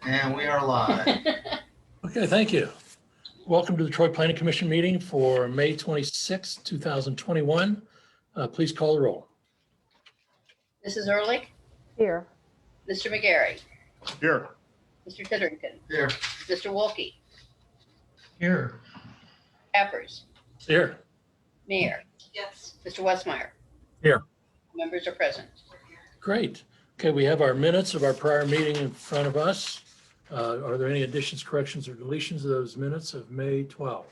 And we are live. Okay, thank you. Welcome to the Troy Planning Commission meeting for May 26, 2021. Please call the roll. Mrs. Ehrlich, Here. Mr. McGarry, Here. Mr. Titterington, Here. Mr. Wolke, Here. Cappers, Here. Mayor. Yes. Mr. Westmeyer. Here. Members are present. Great. Okay, we have our minutes of our prior meeting in front of us. Are there any additions, corrections, or deletions of those minutes of May 12?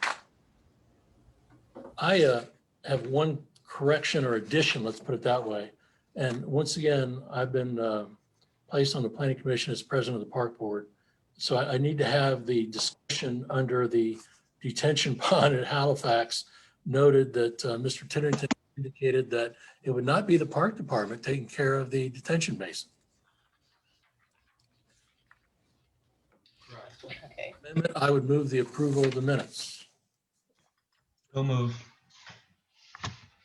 I have one correction or addition, let's put it that way. And once again, I've been placed on the Planning Commission as president of the Park Board. So I need to have the discussion under the detention pond at Halifax noted that Mr. Titterington indicated that it would not be the Park Department taking care of the detention basin. Okay. Amendment, I would move the approval of the minutes. So move.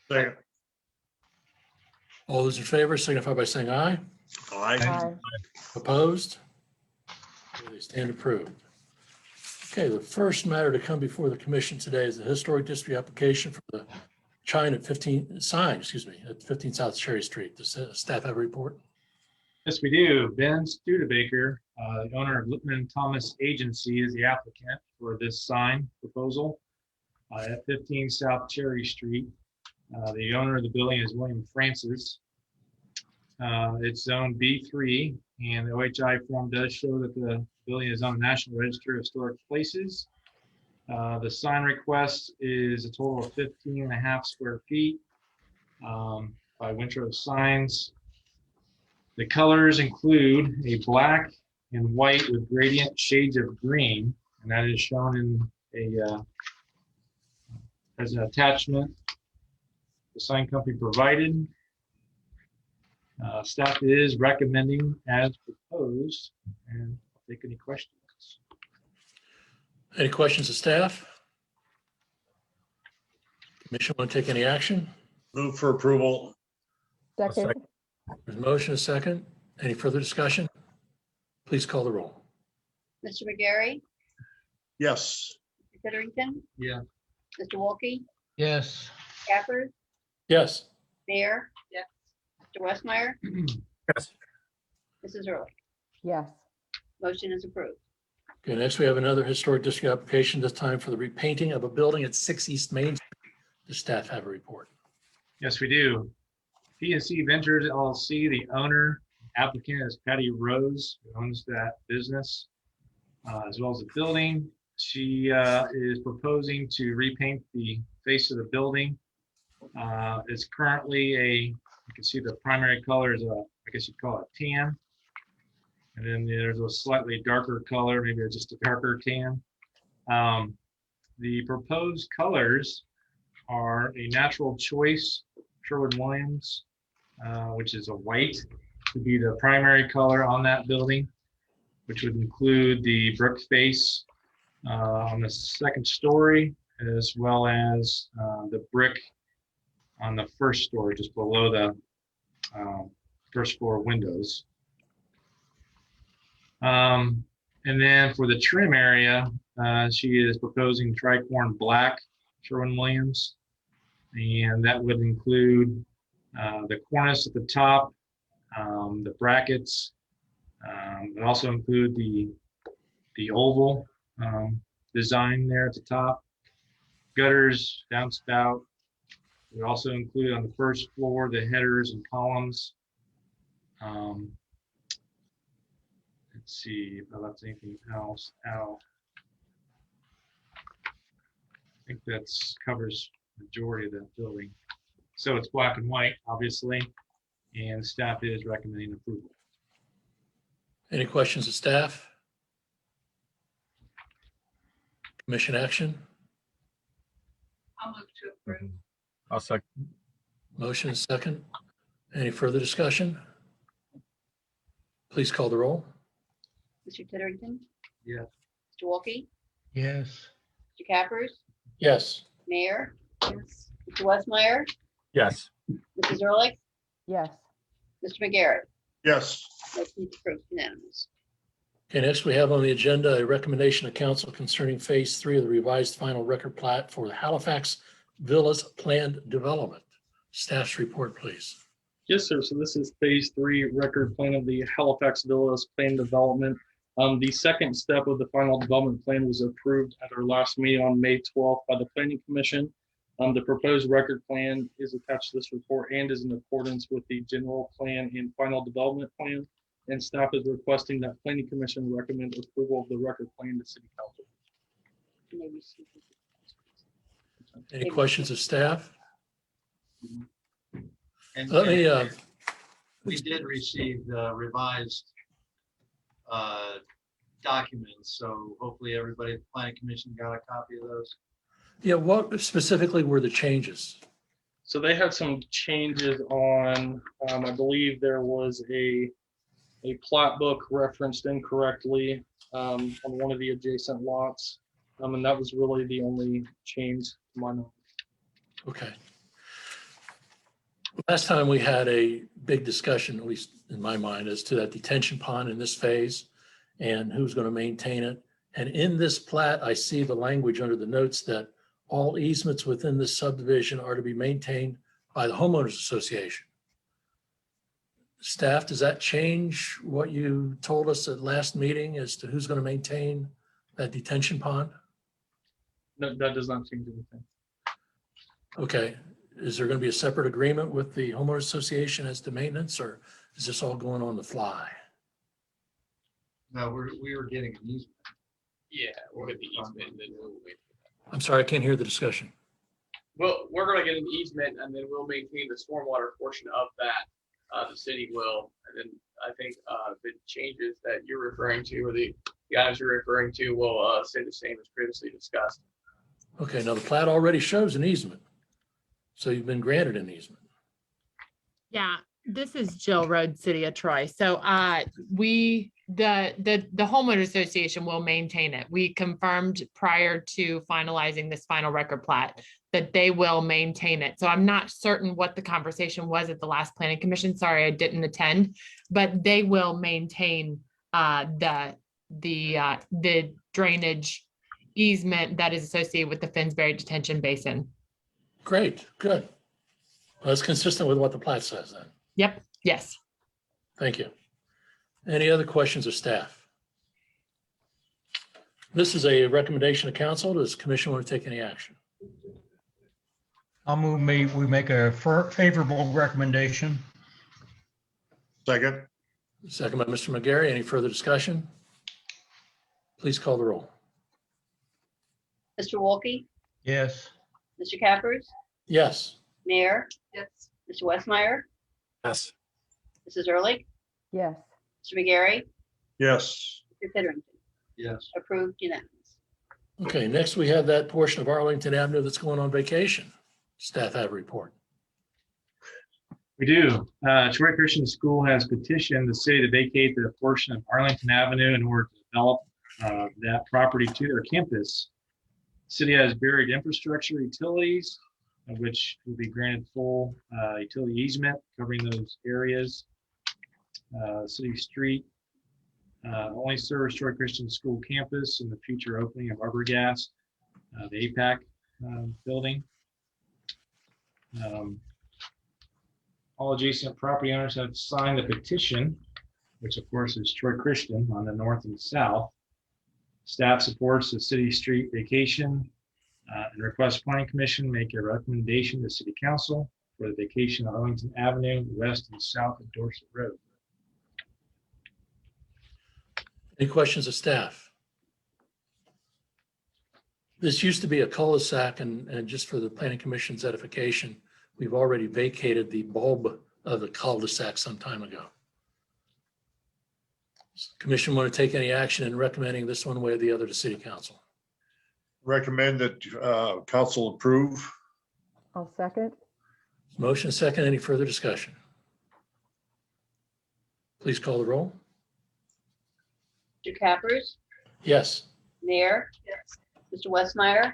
Second. All those in favor signify by saying aye. Aye. Opposed? Okay, they stand approved. Okay, the first matter to come before the commission today is the historic district application for the sign at 15 South Cherry Street. Does staff have a report? Yes, we do. Ben Studebaker, the owner of Lippman Thomas Agency, is the applicant for this sign proposal at 15 South Cherry Street. The owner of the building is William Francis. It's zone B3, and the OHI form does show that the building is on the National Register of Historic Places. The sign request is a total of 15.5 square feet by Winthrop Signs. The colors include a black and white with gradient shades of green, and that is shown in as an attachment the sign company provided. Staff is recommending as proposed, and I'll take any questions. Any questions of staff? Commission want to take any action? Move for approval. Second. There's a motion, a second. Any further discussion? Please call the roll. Mr. McGarry, Yes. Mr. Titterington, Yeah. Mr. Wolke, Yes. Cappers, Yes. Mayor. Yes. Mr. Westmeyer, Yes. Mrs. Ehrlich. Yes. Motion is approved. Okay, next we have another historic district application, this time for the repainting of a building at 6 East Main Street. Does staff have a report? Yes, we do. PNC Ventures LLC, the owner, applicant is Patty Rose, who owns that business, as well as the building. She is proposing to repaint the face of the building. It's currently you can see the primary color is I guess you'd call it tan. And then there's a slightly darker color, maybe just a darker tan. The proposed colors are a natural choice Sherwin-Williams, which is a white, to be the primary color on that building, which would include the brick face on the second story, as well as the brick on the first story, just below the first floor windows. And then for the trim area, she is proposing tricorn black Sherwin-Williams, and that would include the cornice at the top, the brackets, but also include the oval design there at the top, gutters, downspout. We also include on the first floor the headers and columns. Let's see if I left anything else out. I think that's covers the majority of that building. So it's black and white, obviously, and staff is recommending approval. Any questions of staff? Commission action? I'll move to approve. I'll second. Motion is second. Any further discussion? Please call the roll. Mr. Titterington, Yes. Mr. Wolke, Yes. Mr. Cappers, Yes. Mayor. Yes. Mr. Westmeyer, Yes. Mrs. Ehrlich, Yes. Mr. McGarry. Yes. Motion is approved, unanimous. Okay, next we have on the agenda a recommendation of council concerning Phase 3 of the revised final record plat for the Halifax Villas planned development. Staff's report, please. Yes, sir. So this is phase 3 record plan of the Halifax Villas plan development. The second step of the final development plan was approved at our last meeting on May 12th by the Planning Commission. The proposed record plan is attached to this report and is in accordance with the general plan and final development plan. And staff is requesting that Planning Commission recommend approval of the record plan to City Council. Any questions of staff? And Let me, we did receive the revised documents, so hopefully everybody at the planning commission got a copy of those. yeah, what specifically were the changes? So they had some changes on, I believe there was a plat book referenced incorrectly on one of the adjacent lots. And that was really the only change to my knowledge. Okay. Last time we had a big discussion, at least in my mind, as to that detention pond in this phase and who's going to maintain it. And in this plat, I see the language under the notes that all easements within this subdivision are to be maintained by the homeowners association. Staff, does that change what you told us at last meeting as to who's going to maintain that detention pond? No, that does not change anything. Okay, is there going to be a separate agreement with the homeowners association as to maintenance, or is this all going on the fly? No, we were getting an easement. Yeah, we'll get the easement and then we'll wait. I'm sorry, I can't hear the discussion. Well, we're gonna get an easement and then we'll maintain the stormwater portion of that. The city will, and then I think the changes that you're referring to or the items you're referring to will stay the same as previously discussed. Okay, now the plat already shows an easement. So you've been granted an easement. Yeah, this is Jill Road, City of Troy. So the homeowner association will maintain it. We confirmed prior to finalizing this final record plat that they will maintain it. So I'm not certain what the conversation was at the last planning commission. Sorry, I didn't attend, but they will maintain the drainage easement that is associated with the Finsbury Detention Basin. Great, good. Well, that's consistent with what the plat says then. Yep, yes. Thank you. Any other questions of staff? This is a recommendation of council. Does the commission want to take any action? I'll move we make a favorable recommendation. Second. Second by Mr. McGarry. Any further discussion? Please call the roll. Mr. Wolke, Yes. Mr. Cappers, Yes. Mayor. Yes. Mr. Westmeyer, Yes. Mrs. Ehrlich, yes, Mr. McGarry, Yes. Mr. Titterington. Yes. Approved unanimous. Okay, next we have that portion of Arlington Avenue that's going on vacation. Staff have a report. We do. Troy Christian School has petitioned the city to vacate the portion of Arlington Avenue in order to develop that property to their campus. City has buried infrastructure utilities, which will be granted full utility easement covering those areas. City street only serves Troy Christian School campus and the future opening of Arborgas, the APAC building. All adjacent property owners have signed the petition, which of course is Troy Christian on the north and south. Staff supports the city street vacation and requests Planning Commission make a recommendation to City Council for the vacation of Arlington Avenue, west and south of Dorset Road. Any questions of staff? This used to be a cul-de-sac, and just for the planning commission's edification, we've already vacated the bulb of the cul-de-sac some time ago. Does the commission want to take any action in recommending this one way or the other to city council? Recommend that council approve. I'll second, Motion second, any further discussion? Please call the roll. Mr. Cappers, Yes. Mayor. Yes. Mr. Westmeyer,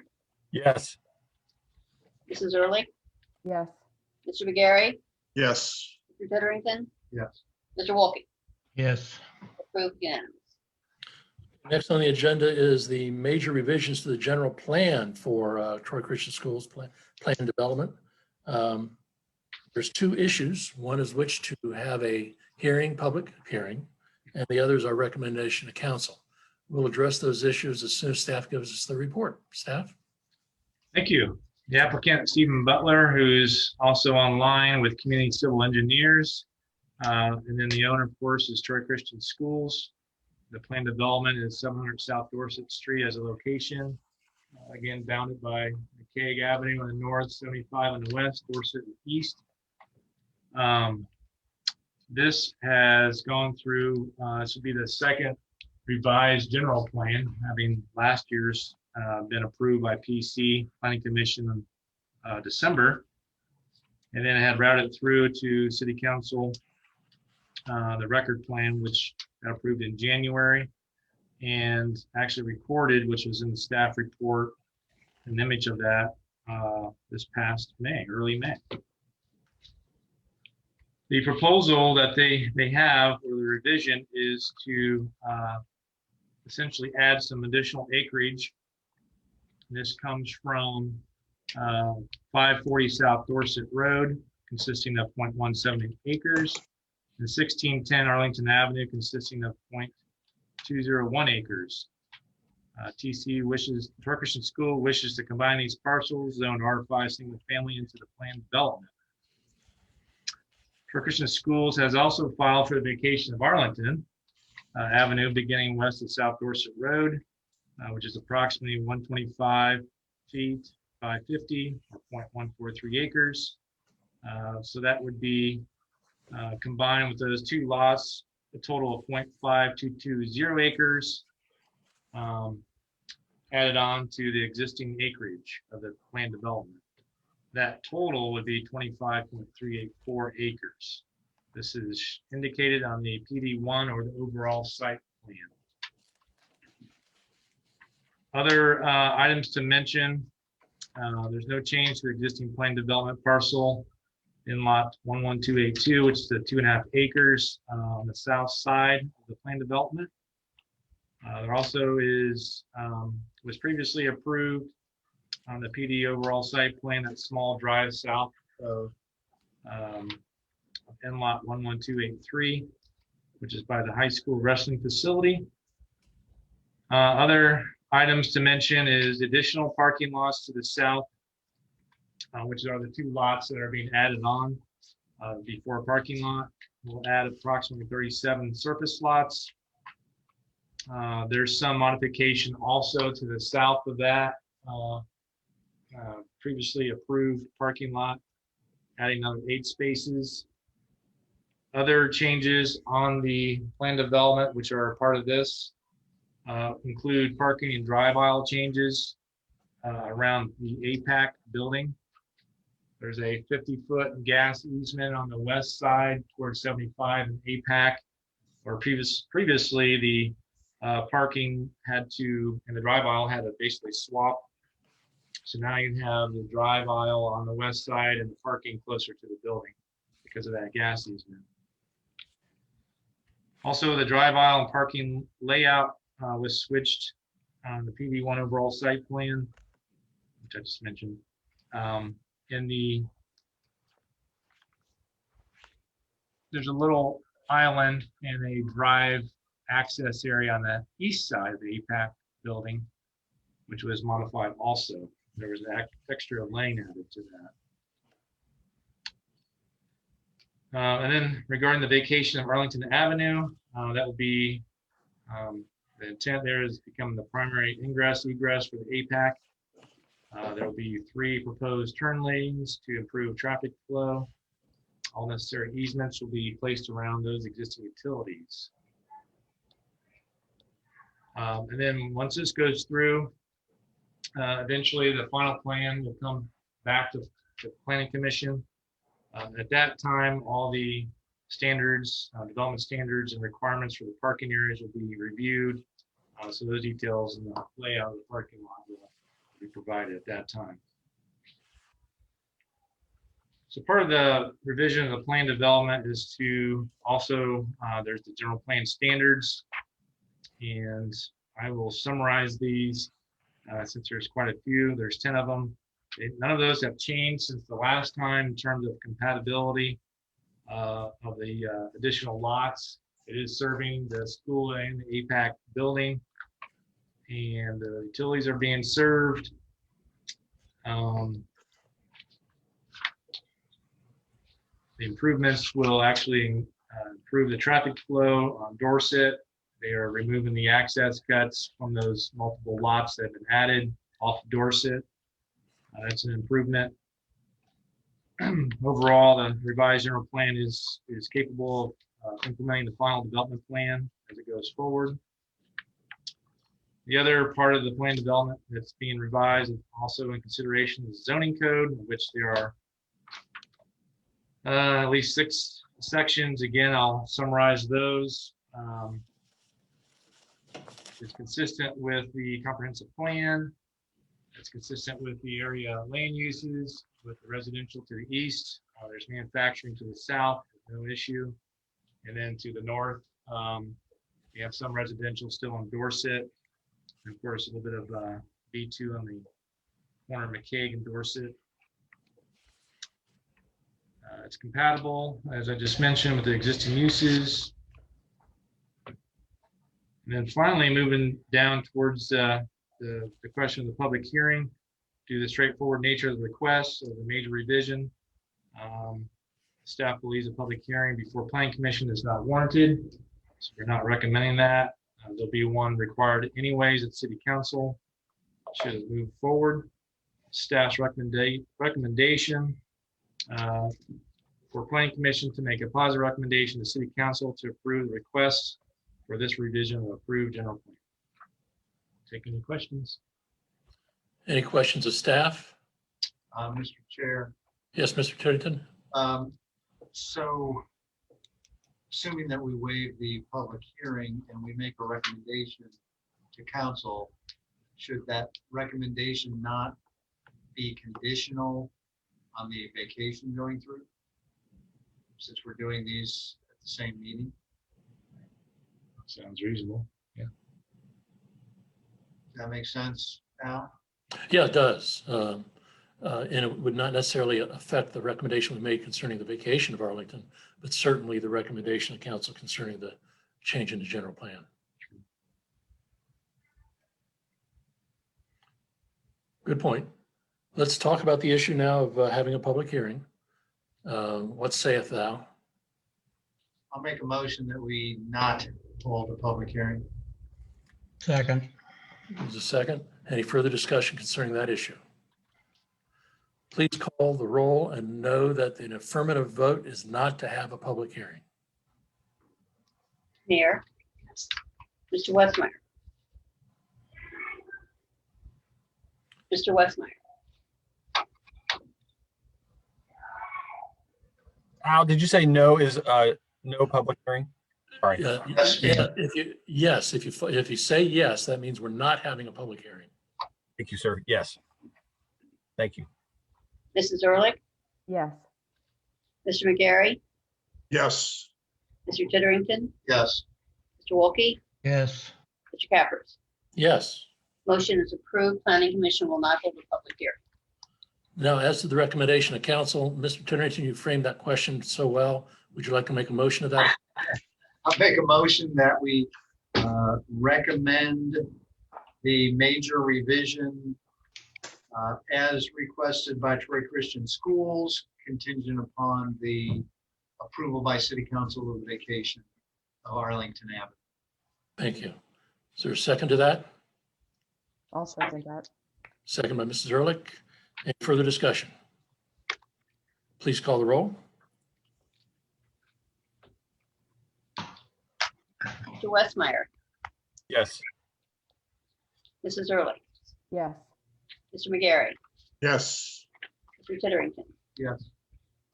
Yes. Mrs. Ehrlich, yes, Mr. McGarry, Yes. Mr. Titterington, Yes. Mr. Wolke. Yes. Approved unanimous. Next on the agenda is the major revisions to the general plan for Troy Christian Schools plan development. There's two issues. One is which to have a public hearing, and the other is our recommendation to council. We'll address those issues as soon as staff gives us the report. Staff? Thank you. The applicant, Stephen Butler, who's also online with Community Civil Engineers. And then the owner, of course, is Troy Christian Schools. The planned development is 700 South Dorset Street as a location. Again, bounded by McCaig Avenue on the north, 75 on the west, Dorset on the east. This has gone through, this will be the second revised general plan, having last year's been approved by PC Planning Commission in December. And then it had routed through to City Council, the record plan, which got approved in January, and actually recorded, which was in the staff report, an image of that this past May, early May. The proposal that they have, or the revision, is to essentially add some additional acreage. This comes from 540 South Dorset Road, consisting of 0.178 acres, and 1610 Arlington Avenue, consisting of 0.201 acres. Troy Christian School wishes to combine these parcels, zone R5 single family, into the planned development. Troy Christian Schools has also filed for the vacation of Arlington Avenue, beginning west of South Dorset Road, which is approximately 125 feet by 50, or 0.143 acres. So that would be combined with those two lots, a total of 0.5220 acres, added on to the existing acreage of the planned development. That total would be 25.384 acres. This is indicated on the PD1, or the overall site plan. Other items to mention, there's no change to the existing planned development parcel in lot 11282, which is the 2.5 acres on the south side of the planned development. There also is, was previously approved on the PD overall site plan, that small drive south of lot 11283, which is by the high school wrestling facility. Other items to mention is additional parking lots to the south, which are the two lots that are being added on before a parking lot. We'll add approximately 37 surface lots. There's some modification also to the south of that previously approved parking lot, adding another 8 spaces. Other changes on the planned development, which are a part of this, include parking and drive aisle changes around the APAC building. There's a 50-foot gas easement on the west side towards 75 and APAC, or previously the parking had to, and the drive aisle had to basically swap. So now you have the drive aisle on the west side and the parking closer to the building because of that gas easement. Also, the drive aisle and parking layout was switched on the PD1 overall site plan, which I just mentioned. There's a little island and a drive access area on the east side of the APAC building, which was modified also. There was an extra lane added to that. And then regarding the vacation of Arlington Avenue, that will be, the intent there is to become the primary ingress egress for the APAC. There will be 3 proposed turn lanes to improve traffic flow. All necessary easements will be placed around those existing utilities. And then once this goes through, eventually the final plan will come back to the Planning Commission. At that time, all the standards, development standards and requirements for the parking areas will be reviewed. So those details and the layout of the parking lot will be provided at that time. So part of the revision of the plan development is to also, there's the general plan standards, and I will summarize these since there's quite a few. There's 10 of them. None of those have changed since the last time in terms of compatibility of the additional lots. It is serving the school and the APAC building, and the utilities are being served. The improvements will actually improve the traffic flow on Dorset. They are removing the access cuts from those multiple lots that have been added off Dorset. That's an improvement. Overall, the revised general plan is capable of implementing the final development plan as it goes forward. The other part of the plan development that's being revised and also in consideration is zoning code, in which there are at least 6 sections. Again, I'll summarize those. It's consistent with the comprehensive plan. It's consistent with the area land uses, with the residential to the east. There's manufacturing to the south, no issue. And then to the north, we have some residential still on Dorset. And of course, a little bit of B2 on the corner of McCaig and Dorset. It's compatible, as I just mentioned, with the existing uses. And then finally, moving down towards the question of the public hearing, due to the straightforward nature of the request of the major revision, staff believes a public hearing before Planning Commission is not warranted. So we're not recommending that. There'll be one required anyways at City Council. Should it move forward. Staff's recommendation for Planning Commission to make a positive recommendation to City Council to approve the request for this revision of approved general plan. Take any questions? Any questions of staff? Mr. Chair, Yes, Mr. Titterton? so assuming that we waive the public hearing and we make a recommendation to council, should that recommendation not be conditional on the vacation going through? Since we're doing these at the same meeting? Sounds reasonable. Does that make sense, Al? Yeah, it does. And it would not necessarily affect the recommendation we made concerning the vacation of Arlington, but certainly the recommendation of council concerning the change in the general plan. Good point. Let's talk about the issue now of having a public hearing. What saith thou? I'll make a motion that we not hold a public hearing. Second. There's a second. Any further discussion concerning that issue? Please call the roll and know that an affirmative vote is not to have a public hearing. Mayor, Mr. Westmeyer. Mr. Westmeyer, Al, did you say no is no public hearing? Sorry. Yes, if you say yes, that means we're not having a public hearing. Thank you, sir. Yes. Thank you. Mrs. Ehrlich, yes, Mr. McGarry, Yes. Mr. Titterington, Yes. Mr. Wolke, Yes. Mr. Cappers. Yes. Motion is approved. Planning Commission will not hold a public hearing. Now, as to the recommendation of council, Mr. Titterington, you framed that question so well. Would you like to make a motion of that? I'll make a motion that we recommend the major revision as requested by Troy Christian Schools, contingent upon the approval by City Council of the vacation of Arlington Avenue. Thank you. Is there a second to that? I'll second that. Second by Mrs. Ehrlich. Any further discussion? Please call the roll. Mr. Westmeyer, Yes. Mrs. Ehrlich, Yes, Mr. McGarry, Yes. Mr. Titterington, Yes.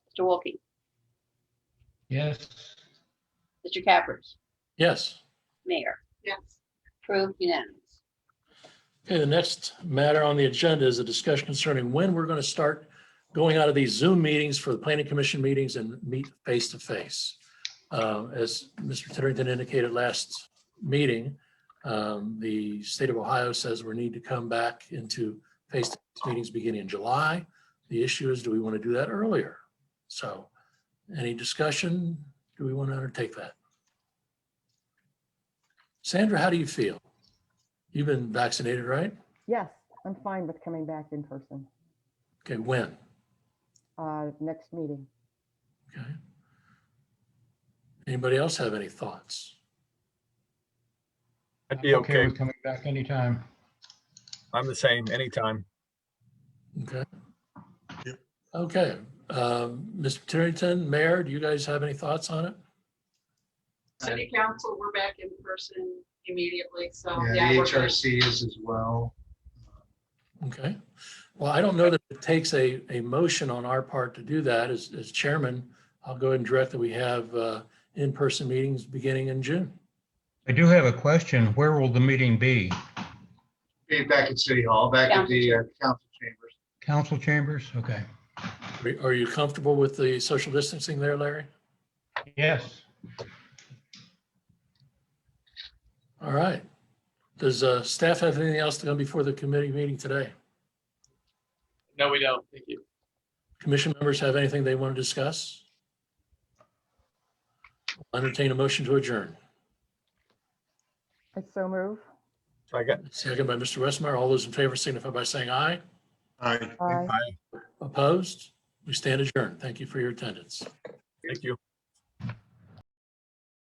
Mr. Wolke, Yes. Mr. Cappers, Yes. Mayor. Yes. Approved unanimous. Okay, the next matter on the agenda is a discussion concerning when we're going to start going out of these Zoom meetings for the Planning Commission meetings and meet face to face. As Mr. Titterington indicated last meeting, The state of Ohio says we need to come back into face-to-face meetings beginning in July. The issue is, do we want to do that earlier? So any discussion? Do we want to undertake that? Sandra, how do you feel? You've been vaccinated, right? Yes, I'm fine with coming back in person. Okay, when? Next meeting. Okay. Anybody else have any thoughts? I'd be okay. with coming back anytime. I'm the same, anytime. Okay. Yep. Okay, Mr. Terrington, Mayor, do you guys have any thoughts on it? City council, we're back in person immediately, so. Yeah, the we're good. HRC is as well. Okay. Well, I don't know that it takes a motion on our part to do that. As chairman, I'll go ahead and direct that we have in-person meetings beginning in June. I do have a question. Where will the meeting be? Be back at City Hall, back at the council chambers. Council chambers? Okay. Are you comfortable with the social distancing there, Larry? Yes. All right. Does staff have anything else to come before the committee meeting today? No, we don't. Thank you. Commission members have anything they want to discuss? I'll entertain a motion to adjourn. I so move. Second by Mr. Westmeyer. All those in favor signify by saying aye. Aye. Aye. Opposed? We stand adjourned. Thank you for your attendance. Thank you.